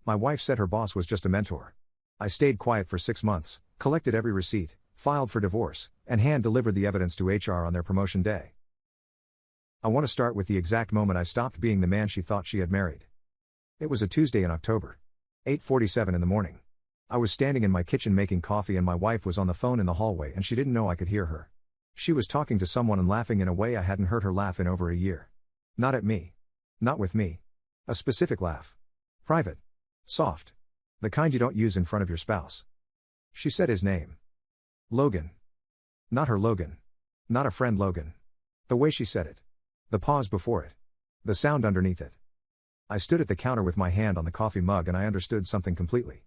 My wife said her boss was just a mentor. I stayed quiet for 6 months, collected every receipt, filed for divorce, and hand-delivered the evidence to HR on their promotion day. I want to start with the exact moment I stopped being the man she thought she had married. It was a Tuesday in October. 8:47 in the morning. I was standing in my kitchen making coffee and my wife was on the phone in the hallway and she didn't know I could hear her. She was talking to someone and laughing in a way I hadn't heard her laugh in over a year. Not at me. Not with me. A specific laugh. Private. Soft. The kind you don't use in front of your spouse. She said his name. Logan. Not her Logan. Not a friend Logan. The way she said it. The pause before it. The sound underneath it. I stood at the counter with my hand on the coffee mug and I understood something completely.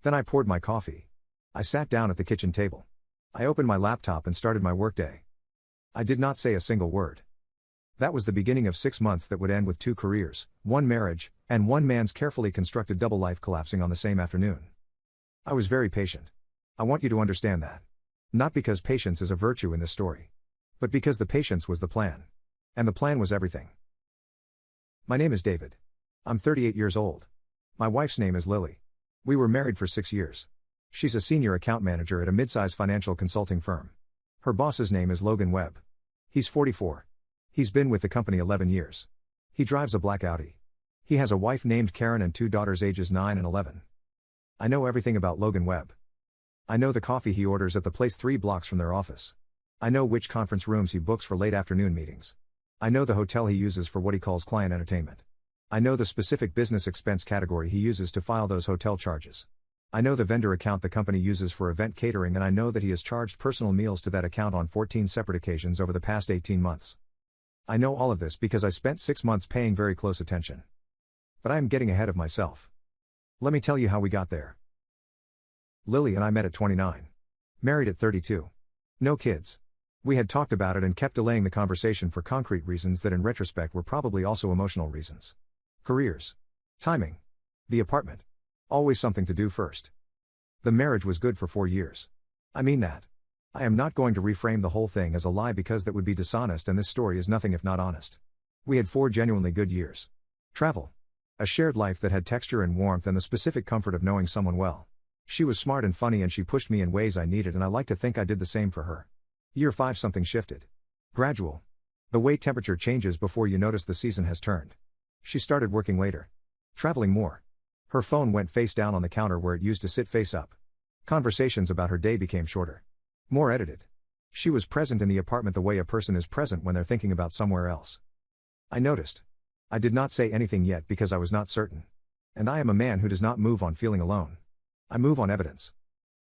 Then I poured my coffee. I sat down at the kitchen table. I opened my laptop and started my workday. I did not say a single word. That was the beginning of 6 months that would end with 2 careers, 1 marriage, and 1 man's carefully constructed double life collapsing on the same afternoon. I was very patient. I want you to understand that. Not because patience is a virtue in this story. But because the patience was the plan. And the plan was everything. My name is David. I'm 38 years old. My wife's name is Lily. We were married for 6 years. She's a senior account manager at a mid-size financial consulting firm. Her boss's name is Logan Webb. He's 44. He's been with the company 11 years. He drives a black Audi. He has a wife named Karen and 2 daughters ages 9 and 11. I know everything about Logan Webb. I know the coffee he orders at the place 3 blocks from their office. I know which conference rooms he books for late afternoon meetings. I know the hotel he uses for what he calls client entertainment. I know the specific business expense category he uses to file those hotel charges. I know the vendor account the company uses for event catering and I know that he has charged personal meals to that account on 14 separate occasions over the past 18 months. I know all of this because I spent 6 months paying very close attention. But I am getting ahead of myself. Let me tell you how we got there. Lily and I met at 29. Married at 32. No kids. We had talked about it and kept delaying the conversation for concrete reasons that in retrospect were probably also emotional reasons. Careers. Timing. The apartment. Always something to do first. The marriage was good for 4 years. I mean that. I am not going to reframe the whole thing as a lie because that would be dishonest and this story is nothing if not honest. We had 4 genuinely good years. Travel. A shared life that had texture and warmth and the specific comfort of knowing someone well. She was smart and funny and she pushed me in ways I needed and I like to think I did the same for her. Year 5 something shifted. Gradual. The way temperature changes before you notice the season has turned. She started working later. Traveling more. Her phone went face down on the counter where it used to sit face up. Conversations about her day became shorter. More edited. She was present in the apartment the way a person is present when they're thinking about somewhere else. I noticed. I did not say anything yet because I was not certain. And I am a man who does not move on feeling alone. I move on evidence.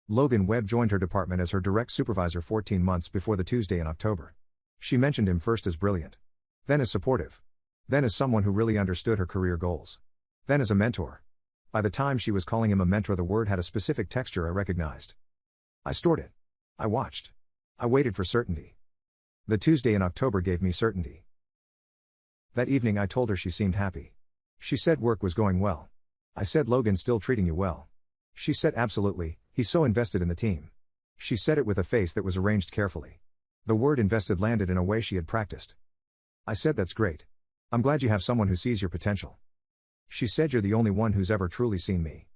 Logan Webb joined her department as her direct supervisor 14 months before the Tuesday in October. She mentioned him first as brilliant. Then as supportive. Then as someone who really understood her career goals. Then as a mentor. By the time she was calling him a mentor, the word had a specific texture I recognized. I stored it. I watched. I waited for certainty. The Tuesday in October gave me certainty. That evening I told her she seemed happy. She said work was going well. I said Logan's still treating you well. She said absolutely, he's so invested in the team. She said it with a face that was arranged carefully. The word invested landed in a way she had practiced. I said that's great. I'm glad you have someone who sees your potential. She said you're the only one who's ever truly seen me.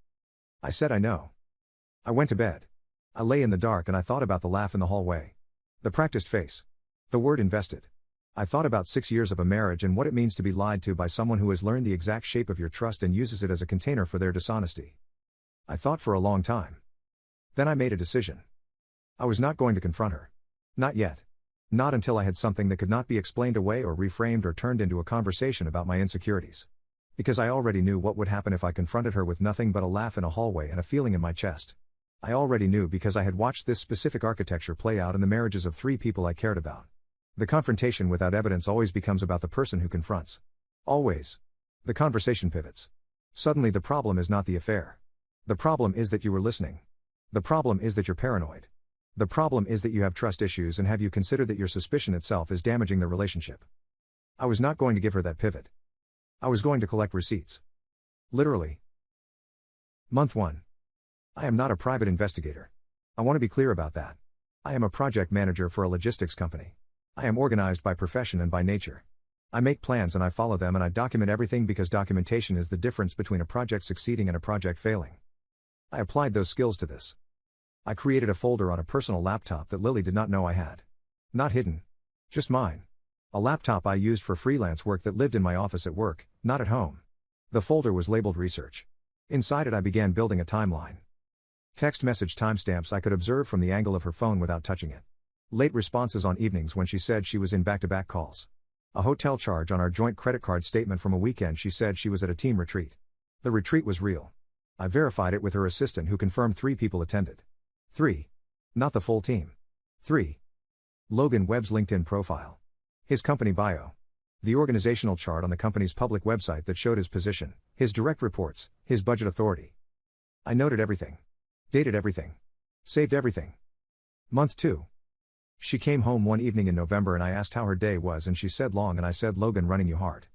I said I know. I went to bed. I lay in the dark and I thought about the laugh in the hallway. The practiced face. The word invested. I thought about 6 years of a marriage and what it means to be lied to by someone who has learned the exact shape of your trust and uses it as a container for their dishonesty. I thought for a long time. Then I made a decision. I was not going to confront her. Not yet. Not until I had something that could not be explained away or reframed or turned into a conversation about my insecurities. Because I already knew what would happen if I confronted her with nothing but a laugh in a hallway and a feeling in my chest. I already knew because I had watched this specific architecture play out in the marriages of 3 people I cared about. The confrontation without evidence always becomes about the person who confronts. Always. The conversation pivots. Suddenly the problem is not the affair. The problem is that you were listening. The problem is that you're paranoid. The problem is that you have trust issues and have you considered that your suspicion itself is damaging the relationship. I was not going to give her that pivot. I was going to collect receipts. Literally. Month 1. I am not a private investigator. I want to be clear about that. I am a project manager for a logistics company. I am organized by profession and by nature. I make plans and I follow them and I document everything because documentation is the difference between a project succeeding and a project failing. I applied those skills to this. I created a folder on a personal laptop that Lily did not know I had. Not hidden. Just mine. A laptop I used for freelance work that lived in my office at work, not at home. The folder was labeled Research. Inside it I began building a timeline. Text message timestamps I could observe from the angle of her phone without touching it. Late responses on evenings when she said she was in back-to-back calls. A hotel charge on our joint credit card statement from a weekend she said she was at a team retreat. The retreat was real. I verified it with her assistant who confirmed 3 people attended. 3. Not the full team. 3. Logan Webb's LinkedIn profile. His company bio. The organizational chart on the company's public website that showed his position, his direct reports, his budget authority. I noted everything. Dated everything. Saved everything. Month 2. She came home one evening in November and I asked how her day was and she said long and I said Logan running you hard.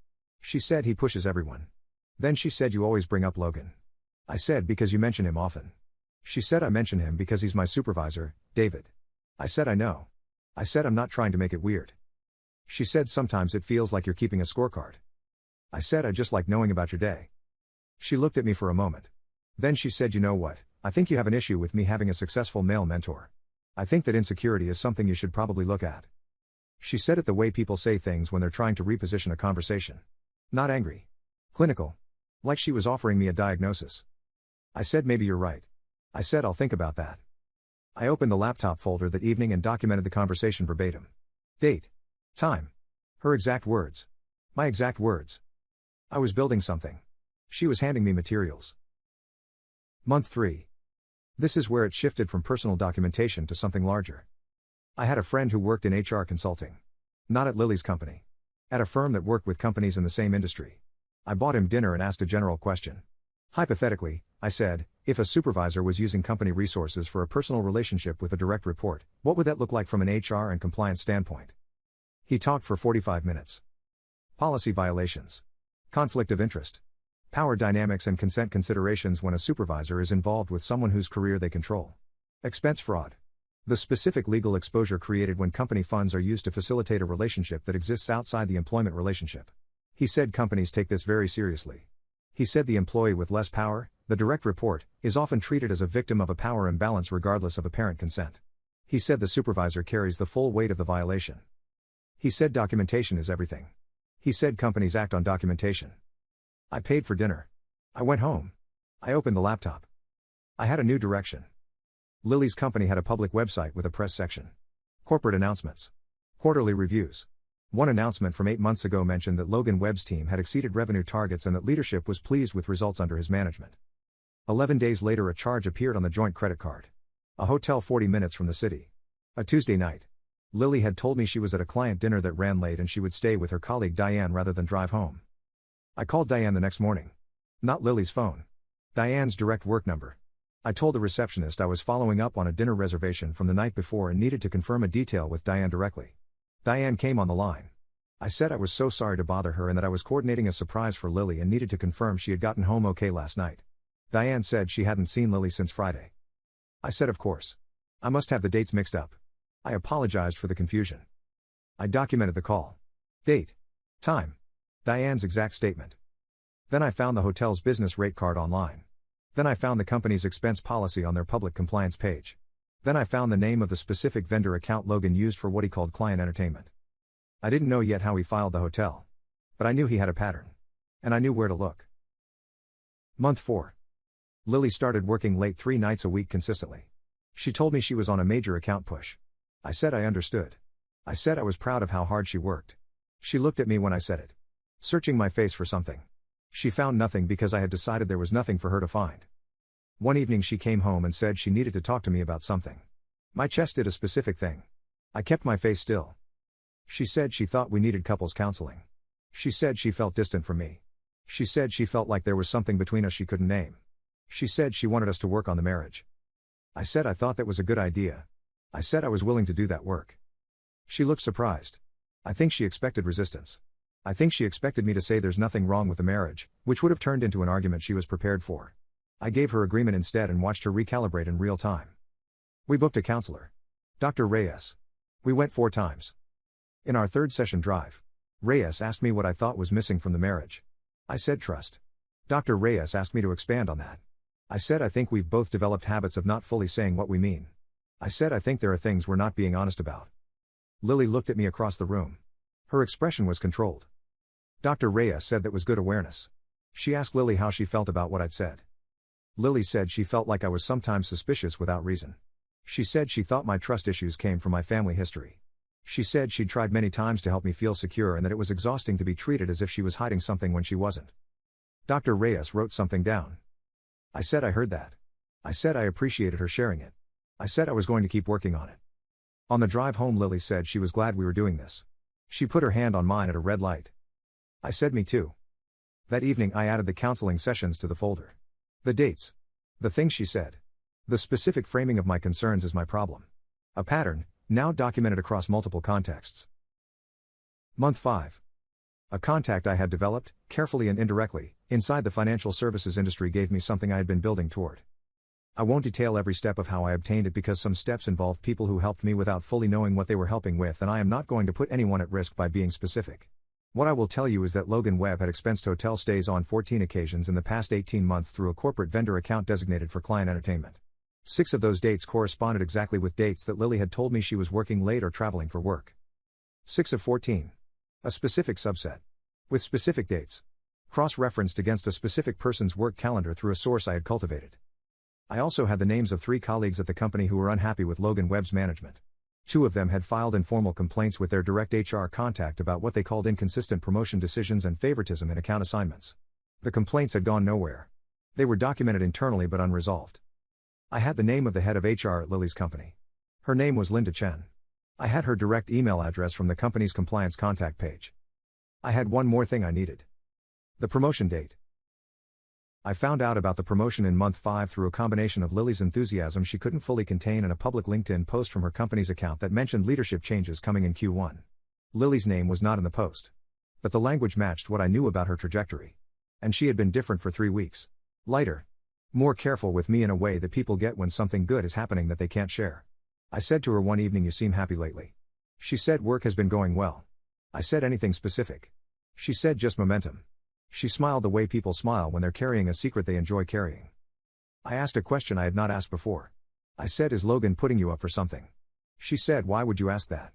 She said he pushes everyone. Then she said you always bring up Logan. I said because you mention him often. She said I mention him because he's my supervisor, David. I said I know. I said I'm not trying to make it weird. She said sometimes it feels like you're keeping a scorecard. I said I just like knowing about your day. She looked at me for a moment. Then she said you know what, I think you have an issue with me having a successful male mentor. I think that insecurity is something you should probably look at. She said it the way people say things when they're trying to reposition a conversation. Not angry. Clinical. Like she was offering me a diagnosis. I said maybe you're right. I said I'll think about that. I opened the laptop folder that evening and documented the conversation verbatim. Date. Time. Her exact words. My exact words. I was building something. She was handing me materials. Month 3. This is where it shifted from personal documentation to something larger. I had a friend who worked in HR consulting. Not at Lily's company. At a firm that worked with companies in the same industry. I bought him dinner and asked a general question. Hypothetically, I said, if a supervisor was using company resources for a personal relationship with a direct report, what would that look like from an HR and compliance standpoint? He talked for 45 minutes. Policy violations. Conflict of interest. Power dynamics and consent considerations when a supervisor is involved with someone whose career they control. Expense fraud. The specific legal exposure created when company funds are used to facilitate a relationship that exists outside the employment relationship. He said companies take this very seriously. He said the employee with less power, the direct report, is often treated as a victim of a power imbalance regardless of apparent consent. He said the supervisor carries the full weight of the violation. He said documentation is everything. He said companies act on documentation. I paid for dinner. I went home. I opened the laptop. I had a new direction. Lily's company had a public website with a press section. Corporate announcements. Quarterly reviews. One announcement from 8 months ago mentioned that Logan Webb's team had exceeded revenue targets and that leadership was pleased with results under his management. 11 days later a charge appeared on the joint credit card. A hotel 40 minutes from the city. A Tuesday night. Lily had told me she was at a client dinner that ran late and she would stay with her colleague Diane rather than drive home. I called Diane the next morning. Not Lily's phone. Diane's direct work number. I told the receptionist I was following up on a dinner reservation from the night before and needed to confirm a detail with Diane directly. Diane came on the line. I said I was so sorry to bother her and that I was coordinating a surprise for Lily and needed to confirm she had gotten home okay last night. Diane said she hadn't seen Lily since Friday. I said of course. I must have the dates mixed up. I apologized for the confusion. I documented the call. Date. Time. Diane's exact statement. Then I found the hotel's business rate card online. Then I found the company's expense policy on their public compliance page. Then I found the name of the specific vendor account Logan used for what he called client entertainment. I didn't know yet how he filed the hotel. But I knew he had a pattern. And I knew where to look. Month 4. Lily started working late 3 nights a week consistently. She told me she was on a major account push. I said I understood. I said I was proud of how hard she worked. She looked at me when I said it. Searching my face for something. She found nothing because I had decided there was nothing for her to find. One evening she came home and said she needed to talk to me about something. My chest did a specific thing. I kept my face still. She said she thought we needed couples counseling. She said she felt distant from me. She said she felt like there was something between us she couldn't name. She said she wanted us to work on the marriage. I said I thought that was a good idea. I said I was willing to do that work. She looked surprised. I think she expected resistance. I think she expected me to say there's nothing wrong with the marriage, which would have turned into an argument she was prepared for. I gave her agreement instead and watched her recalibrate in real time. We booked a counselor. Dr. Reyes. We went 4 times. In our 3rd session drive. Reyes asked me what I thought was missing from the marriage. I said trust. Dr. Reyes asked me to expand on that. I said I think we've both developed habits of not fully saying what we mean. I said I think there are things we're not being honest about. Lily looked at me across the room. Her expression was controlled. Dr. Reyes said that was good awareness. She asked Lily how she felt about what I'd said. Lily said she felt like I was sometimes suspicious without reason. She said she thought my trust issues came from my family history. She said she'd tried many times to help me feel secure and that it was exhausting to be treated as if she was hiding something when she wasn't. Dr. Reyes wrote something down. I said I heard that. I said I appreciated her sharing it. I said I was going to keep working on it. On the drive home, Lily said she was glad we were doing this. She put her hand on mine at a red light. I said me too. That evening I added the counseling sessions to the folder. The dates. The things she said. The specific framing of my concerns as my problem. A pattern, now documented across multiple contexts. Month 5. A contact I had developed, carefully and indirectly, inside the financial services industry gave me something I had been building toward. I won't detail every step of how I obtained it because some steps involved people who helped me without fully knowing what they were helping with, and I am not going to put anyone at risk by being specific. What I will tell you is that Logan Webb had expensed hotel stays on 14 occasions in the past 18 months through a corporate vendor account designated for client entertainment. 6 of those dates corresponded exactly with dates that Lily had told me she was working late or traveling for work. 6 of 14. A specific subset. With specific dates. Cross-referenced against a specific person's work calendar through a source I had cultivated. I also had the names of 3 colleagues at the company who were unhappy with Logan Webb's management. 2 of them had filed informal complaints with their direct HR contact about what they called inconsistent promotion decisions and favoritism in account assignments. The complaints had gone nowhere. They were documented internally but unresolved. I had the name of the head of HR at Lily's company. Her name was Linda Chen. I had her direct email address from the company's compliance contact page. I had one more thing I needed. The promotion date. I found out about the promotion in month 5 through a combination of Lily's enthusiasm she couldn't fully contain and a public LinkedIn post from her company's account that mentioned leadership changes coming in Q1. Lily's name was not in the post. But the language matched what I knew about her trajectory. And she had been different for 3 weeks. Lighter. More careful with me in a way that people get when something good is happening that they can't share. I said to her one evening, "You seem happy lately." She said work has been going well. I said anything specific. She said just momentum. She smiled the way people smile when they're carrying a secret they enjoy carrying. I asked a question I had not asked before. I said, "Is Logan putting you up for something?" She said, "Why would you ask that?"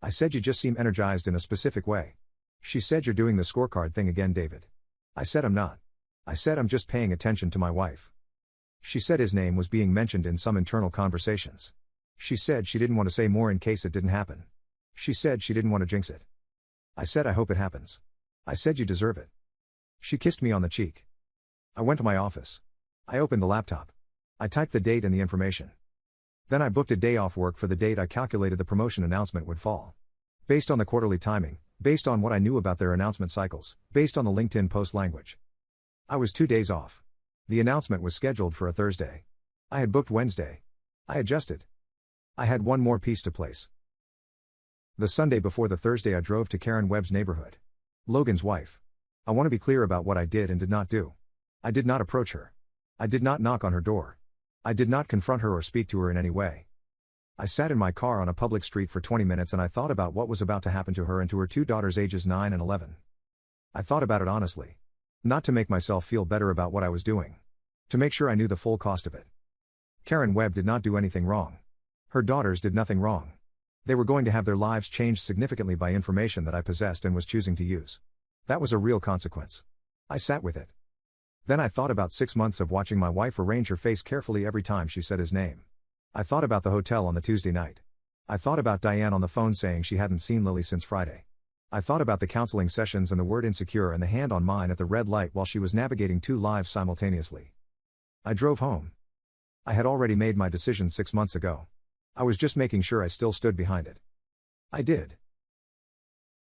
I said, "You just seem energized in a specific way." She said, "You're doing the scorecard thing again, David." I said, "I'm not." I said, "I'm just paying attention to my wife." She said his name was being mentioned in some internal conversations. She said she didn't want to say more in case it didn't happen. She said she didn't want to jinx it. I said, "I hope it happens." I said, "You deserve it." She kissed me on the cheek. I went to my office. I opened the laptop. I typed the date and the information. Then I booked a day off work for the date I calculated the promotion announcement would fall. Based on the quarterly timing, based on what I knew about their announcement cycles, based on the LinkedIn post language. I was 2 days off. The announcement was scheduled for a Thursday. I had booked Wednesday. I adjusted. I had one more piece to place. The Sunday before the Thursday I drove to Karen Webb's neighborhood. Logan's wife. I want to be clear about what I did and did not do. I did not approach her. I did not knock on her door. I did not confront her or speak to her in any way. I sat in my car on a public street for 20 minutes and I thought about what was about to happen to her and to her 2 daughters ages 9 and 11. I thought about it honestly. Not to make myself feel better about what I was doing. To make sure I knew the full cost of it. Karen Webb did not do anything wrong. Her daughters did nothing wrong. They were going to have their lives changed significantly by information that I possessed and was choosing to use. That was a real consequence. I sat with it. Then I thought about 6 months of watching my wife arrange her face carefully every time she said his name. I thought about the hotel on the Tuesday night. I thought about Diane on the phone saying she hadn't seen Lily since Friday. I thought about the counseling sessions and the word insecure and the hand on mine at the red light while she was navigating 2 lives simultaneously. I drove home. I had already made my decision 6 months ago. I was just making sure I still stood behind it. I did.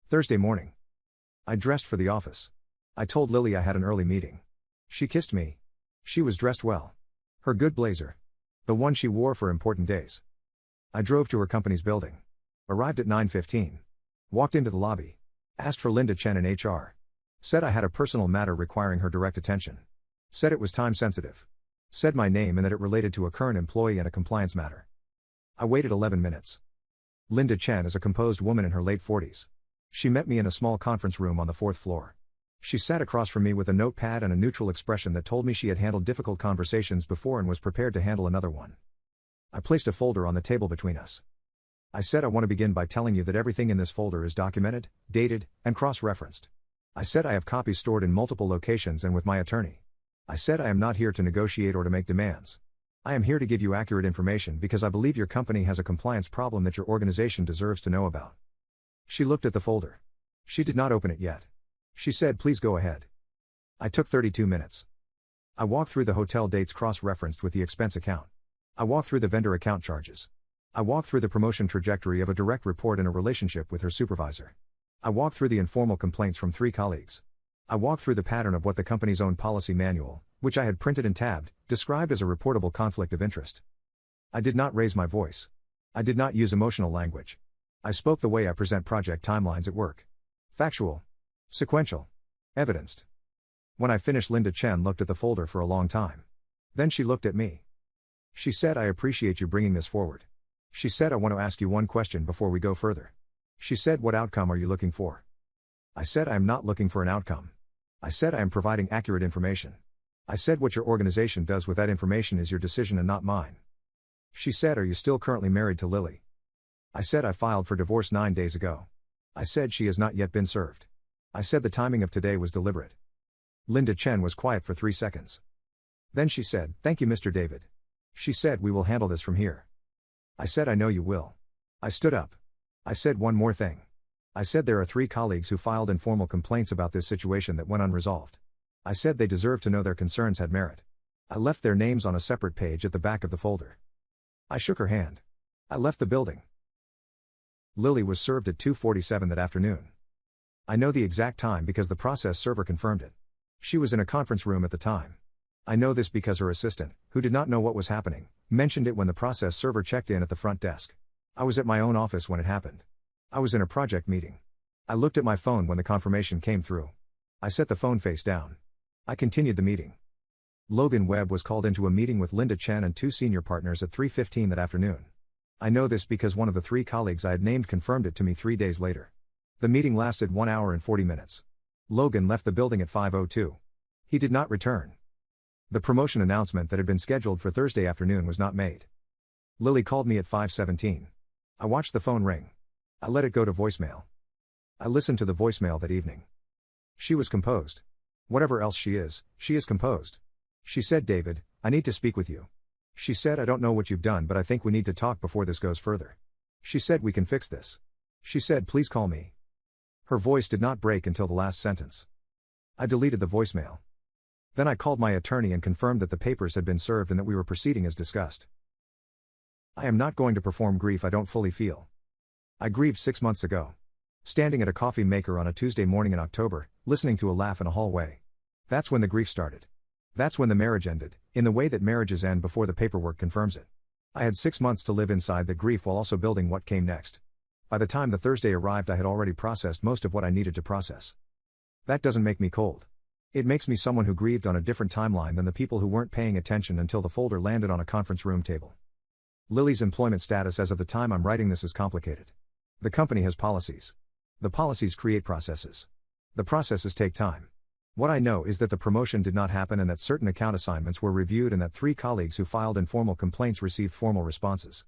Thursday morning. I dressed for the office. I told Lily I had an early meeting. She kissed me. She was dressed well. Her good blazer. The one she wore for important days. I drove to her company's building. Arrived at 9:15. Walked into the lobby. Asked for Linda Chen in HR. Said I had a personal matter requiring her direct attention. Said it was time sensitive. Said my name and that it related to a current employee and a compliance matter. I waited 11 minutes. Linda Chen is a composed woman in her late 40s. She met me in a small conference room on the fourth floor. She sat across from me with a notepad and a neutral expression that told me she had handled difficult conversations before and was prepared to handle another one. I placed a folder on the table between us. I said, I want to begin by telling you that everything in this folder is documented, dated, and cross-referenced. I said I have copies stored in multiple locations and with my attorney. I said I am not here to negotiate or to make demands. I am here to give you accurate information because I believe your company has a compliance problem that your organization deserves to know about. She looked at the folder. She did not open it yet. She said, please go ahead. I took 32 minutes. I walked through the hotel dates cross-referenced with the expense account. I walked through the vendor account charges. I walked through the promotion trajectory of a direct report in a relationship with her supervisor. I walked through the informal complaints from 3 colleagues. I walked through the pattern of what the company's own policy manual, which I had printed and tabbed, described as a reportable conflict of interest. I did not raise my voice. I did not use emotional language. I spoke the way I present project timelines at work. Factual. Sequential. Evidenced. When I finished, Linda Chen looked at the folder for a long time. Then she looked at me. She said, I appreciate you bringing this forward. She said, I want to ask you one question before we go further. She said, what outcome are you looking for? I said, I am not looking for an outcome. I said, I am providing accurate information. I said, what your organization does with that information is your decision and not mine. She said, are you still currently married to Lily? I said, I filed for divorce 9 days ago. I said, she has not yet been served. I said the timing of today was deliberate. Linda Chen was quiet for 3 seconds. Then she said, thank you, Mr. David. She said, we will handle this from here. I said, I know you will. I stood up. I said, one more thing. I said, there are 3 colleagues who filed informal complaints about this situation that went unresolved. I said they deserve to know their concerns had merit. I left their names on a separate page at the back of the folder. I shook her hand. I left the building. Lily was served at 2:47 that afternoon. I know the exact time because the process server confirmed it. She was in a conference room at the time. I know this because her assistant, who did not know what was happening, mentioned it when the process server checked in at the front desk. I was at my own office when it happened. I was in a project meeting. I looked at my phone when the confirmation came through. I set the phone face down. I continued the meeting. Logan Webb was called into a meeting with Linda Chen and 2 senior partners at 3:15 that afternoon. I know this because one of the 3 colleagues I had named confirmed it to me 3 days later. The meeting lasted 1 hour and 40 minutes. Logan left the building at 5:02. He did not return. The promotion announcement that had been scheduled for Thursday afternoon was not made. Lily called me at 5:17. I watched the phone ring. I let it go to voicemail. I listened to the voicemail that evening. She was composed. Whatever else she is composed. She said, David, I need to speak with you. She said, I don't know what you've done, but I think we need to talk before this goes further. She said, we can fix this. She said, please call me. Her voice did not break until the last sentence. I deleted the voicemail. Then I called my attorney and confirmed that the papers had been served and that we were proceeding as discussed. I am not going to perform grief I don't fully feel. I grieved 6 months ago. Standing at a coffee maker on a Tuesday morning in October, listening to a laugh in a hallway. That's when the grief started. That's when the marriage ended, in the way that marriages end before the paperwork confirms it. I had 6 months to live inside the grief while also building what came next. By the time the Thursday arrived, I had already processed most of what I needed to process. That doesn't make me cold. It makes me someone who grieved on a different timeline than the people who weren't paying attention until the folder landed on a conference room table. Lily's employment status as of the time I'm writing this is complicated. The company has policies. The policies create processes. The processes take time. What I know is that the promotion did not happen and that certain account assignments were reviewed and that 3 colleagues who filed informal complaints received formal responses.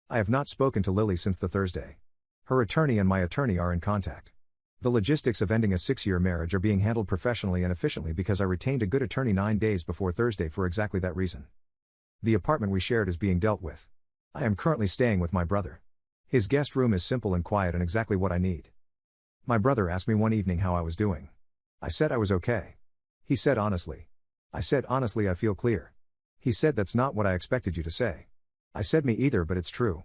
I have not spoken to Lily since the Thursday. Her attorney and my attorney are in contact. The logistics of ending a 6-year marriage are being handled professionally and efficiently because I retained a good attorney 9 days before Thursday for exactly that reason. The apartment we shared is being dealt with. I am currently staying with my brother. His guest room is simple and quiet and exactly what I need. My brother asked me one evening how I was doing. I said I was okay. He said honestly. I said honestly I feel clear. He said that's not what I expected you to say. I said me either, but it's true.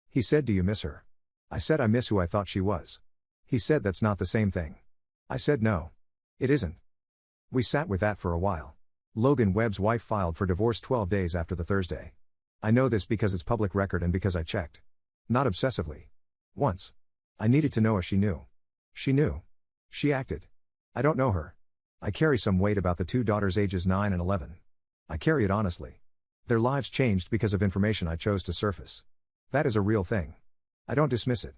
He said, do you miss her? I said I miss who I thought she was. He said that's not the same thing. I said no. It isn't. We sat with that for a while. Logan Webb's wife filed for divorce 12 days after the Thursday. I know this because it's public record and because I checked. Not obsessively. Once. I needed to know if she knew. She knew. She acted. I don't know her. I carry some weight about the 2 daughters ages 9 and 11. I carry it honestly. Their lives changed because of information I chose to surface. That is a real thing. I don't dismiss it.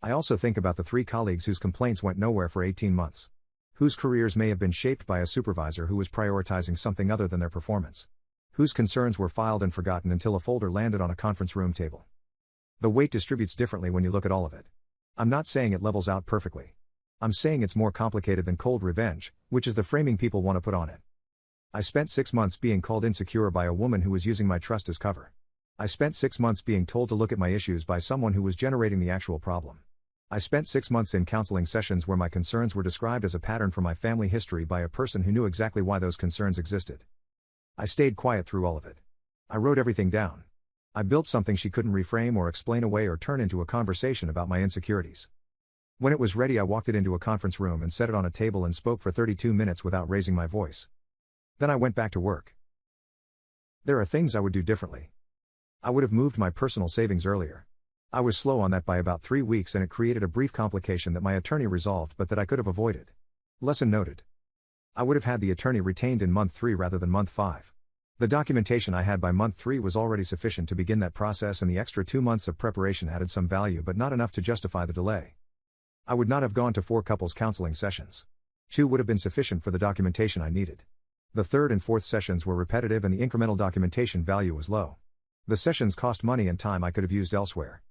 I also think about the 3 colleagues whose complaints went nowhere for 18 months. Whose careers may have been shaped by a supervisor who was prioritizing something other than their performance. Whose concerns were filed and forgotten until a folder landed on a conference room table. The weight distributes differently when you look at all of it. I'm not saying it levels out perfectly. I'm saying it's more complicated than cold revenge, which is the framing people want to put on it. I spent 6 months being called insecure by a woman who was using my trust as cover. I spent 6 months being told to look at my issues by someone who was generating the actual problem. I spent 6 months in counseling sessions where my concerns were described as a pattern from my family history by a person who knew exactly why those concerns existed. I stayed quiet through all of it. I wrote everything down. I built something she couldn't reframe or explain away or turn into a conversation about my insecurities. When it was ready, I walked it into a conference room and set it on a table and spoke for 32 minutes without raising my voice. Then I went back to work. There are things I would do differently. I would have moved my personal savings earlier. I was slow on that by about 3 weeks, and it created a brief complication that my attorney resolved but that I could have avoided. Lesson noted. I would have had the attorney retained in month 3 rather than month 5. The documentation I had by month 3 was already sufficient to begin that process, and the extra 2 months of preparation added some value but not enough to justify the delay. I would not have gone to 4 couples counseling sessions. 2 would have been sufficient for the documentation I needed. The 3rd and 4th sessions were repetitive and the incremental documentation value was low. The sessions cost money and time I could have used elsewhere.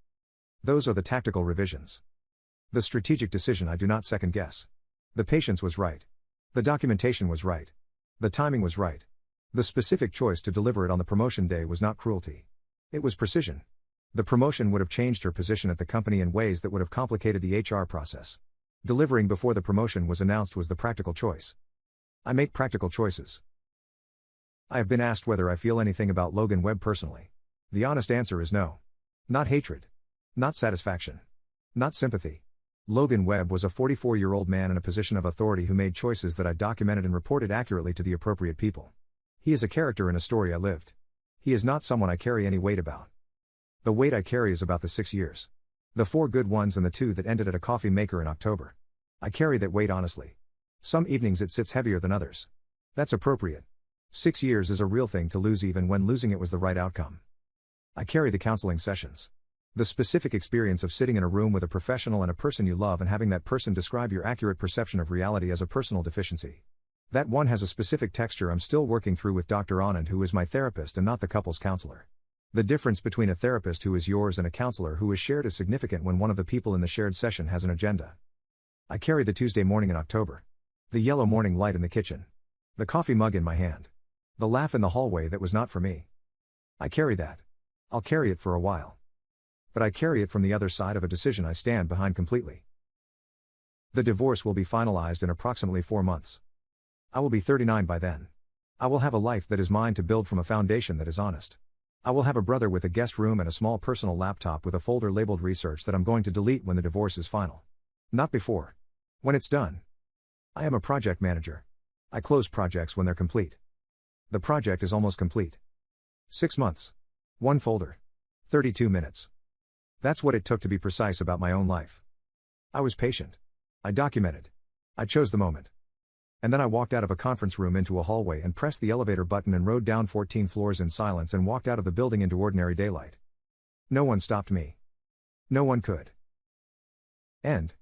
Those are the tactical revisions. The strategic decision I do not second guess. The patience was right. The documentation was right. The timing was right. The specific choice to deliver it on the promotion day was not cruelty. It was precision. The promotion would have changed her position at the company in ways that would have complicated the HR process. Delivering before the promotion was announced was the practical choice. I make practical choices. I have been asked whether I feel anything about Logan Webb personally. The honest answer is no. Not hatred. Not satisfaction. Not sympathy. Logan Webb was a 44-year-old man in a position of authority who made choices that I documented and reported accurately to the appropriate people. He is a character in a story I lived. He is not someone I carry any weight about. The weight I carry is about the 6 years. The 4 good ones and the 2 that ended at a coffee maker in October. I carry that weight honestly. Some evenings it sits heavier than others. That's appropriate. 6 years is a real thing to lose even when losing it was the right outcome. I carry the counseling sessions. The specific experience of sitting in a room with a professional and a person you love and having that person describe your accurate perception of reality as a personal deficiency. That one has a specific texture I'm still working through with Dr. Anand, who is my therapist and not the couple's counselor. The difference between a therapist who is yours and a counselor who is shared is significant when one of the people in the shared session has an agenda. I carry the Tuesday morning in October. The yellow morning light in the kitchen. The coffee mug in my hand. The laugh in the hallway that was not for me. I carry that. I'll carry it for a while. But I carry it from the other side of a decision I stand behind completely. The divorce will be finalized in approximately 4 months. I will be 39 by then. I will have a life that is mine to build from a foundation that is honest. I will have a brother with a guest room and a small personal laptop with a folder labeled research that I'm going to delete when the divorce is final. Not before. When it's done. I am a project manager. I close projects when they're complete. The project is almost complete. 6 months. 1 folder. 32 minutes. That's what it took to be precise about my own life. I was patient. I documented. I chose the moment. And then I walked out of a conference room into a hallway and pressed the elevator button and rode down 14 floors in silence and walked out of the building into ordinary daylight. No one stopped me. No one could. End.